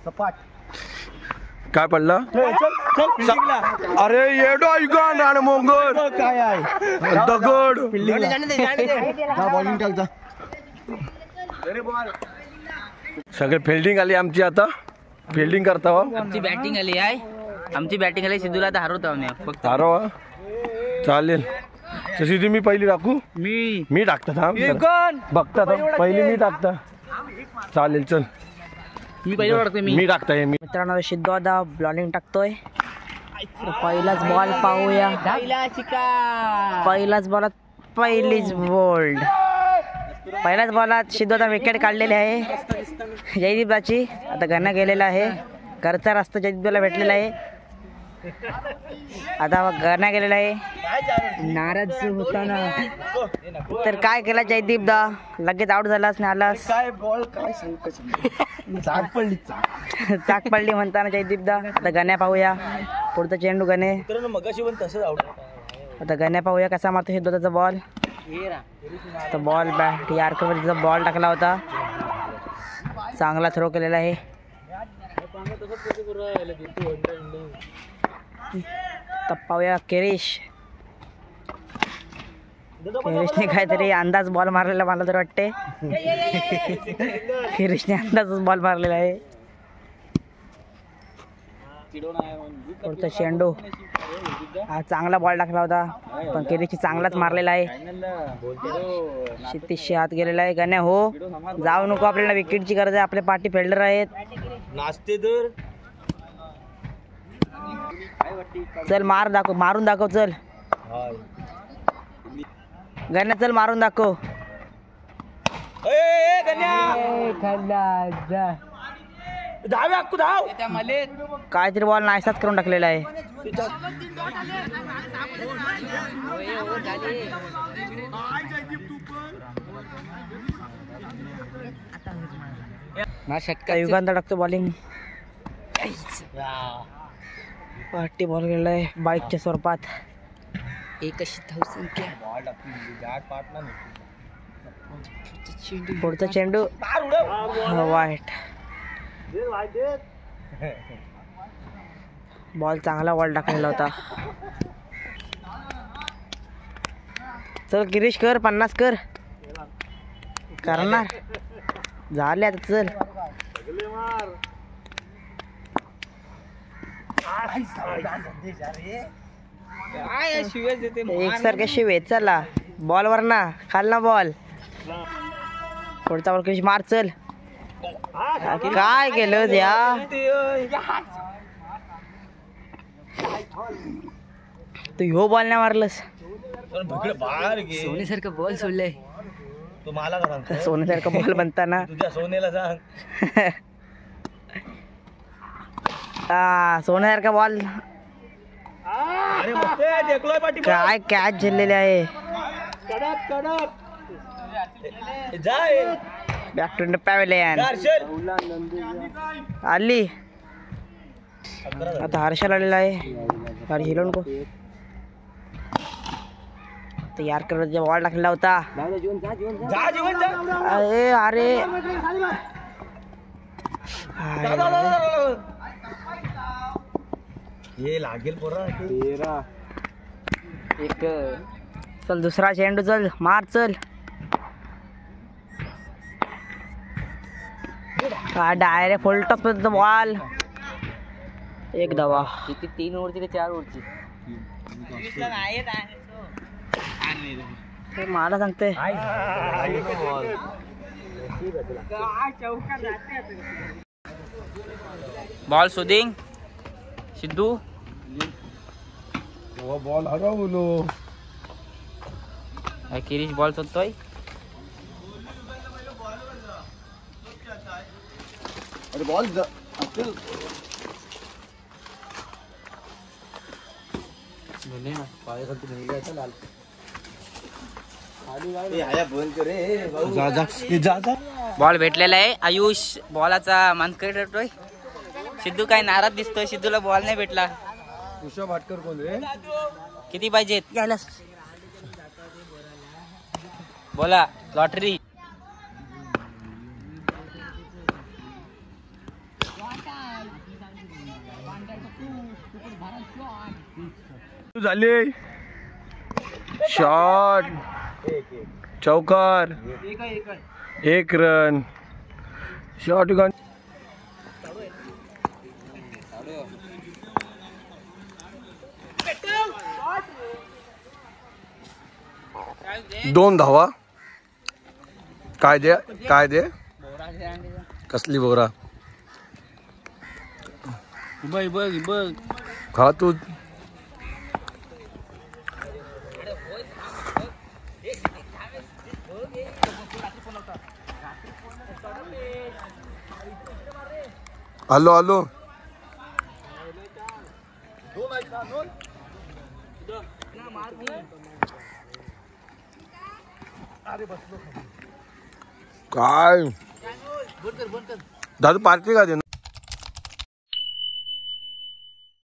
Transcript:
सपाट काय पडलं? अरे येडो ऐका ना मोंगर काय आहे दगड. सगळे फिल्डिंग आली आमची, आता फिल्डिंग करता हो. आमची बॅटिंग आली आहे, आमची बॅटिंग आली. सिद्धूला आता हरवतो आम्ही फक्त. हरवा चालेल. तशी ती मी पहिली टाकू. मी टाकता थांब बघता थांब. पहिली मी टाकता. चालेल चल. मी पहिलं टाकतो. मी टाकताय. मी मित्रांनो सिद्धू आता बॉलिंग टाकतोय. पहिलाच बॉल पाहूया. पहिल्याच बॉलात सिद्धू आता विकेट काढलेली आहे जयदीपची. आता गणा गेलेला आहे. घरचा रस्ता जयदीपला भेटलेला आहे. आता गणा गेलेला आहे. नाराज होता ना तर काय केला जयदीप दा? लगेच आउट झालास नाही आलास. काय बॉल काय चाक पडली म्हणताना जयदीप दा. आता गण्या पाहूया. पुढचा चेंडू गणे. मगाशी पण तसंच आउट. आता गण्या पाहूया कसा मारतो सिद्धू त्याचा बॉल. तर बॉल बॅट यार्करवरचा बॉल टाकला होता. चांगला थ्रो केलेला आहे. तर पाहूया किरीशने काहीतरी अंदाज बॉल मारलेला मला तर वाटते. किरीशने अंदाजच बॉल मारलेला आहे. पुढचा चेंडू हा चांगला बॉल टाकला होता पण किरीशने चांगलाच मारलेला आहे. क्षितिजशी हात गेलेला आहे. गण्या हो जाऊ नको, आपल्याला विकेटची गरज आहे. आपले पाठी फिल्डर आहेत. नाचते तर चल मारून दाखव चल गण्या. चल मारून दाखव. काहीतरी बॉल नाहीसाच करून टाकलेला आहे. युगांत टाकतो बॉलिंग. पार्टी बॉल गेलाय बाईकच्या स्वरूपात. पुढचा चेंडू वाईट. बॉल चांगला बॉल टाकलेला होता. चल गिरीश कर 50 कर. करणार झाले आता. चल एकसारख्या शिवे. चला बॉल वर ना खाल ना बॉल. पुढचा बॉल गिरीश मार. चल काय केलं या तू ह्यो बॉल नाही मारलंस. सोन्यासारखं बॉल सोडलंय. सोन्यासारखा बॉल बनताना तुझ्या सोन्याला सांग. सोन्यासारखा बॉल. काय कॅच झेललेले आहे. बॅक टू द पॅव्हेलियन आली. आता हर्षल आलेला आहे. गाडी हिलो नको. तर यार्करवरचा बॉल टाकलेला होता. अरे हे लागेल पोरा. एक चल दुसरा चेंडू. चल मार. चल डायरेक्ट फुल टॉप बॉल. एक धावा. किती 3 ओव्हरची का 4 ओव्हरची? मला सांगते बॉल शोधिंग सिद्धू. बॉल हरवलो. किरीश बॉल शोधतोय. अरे बॉल बॉल भेटलेला आहे. आयुष बॉलाचा मानकरी ठरतोय. सिद्धू काय नाराज दिसतोय. सिद्धूला बॉल नाही भेटला. उषा भाटकर कोण रे? किती पाहिजेत? बोला लॉटरी. झाले शॉट चौकार 1 रन शॉट गन 2 धावा. काय दे कसली बोरा बघ खा तू. आलो काय दादू पार्टी का देणार.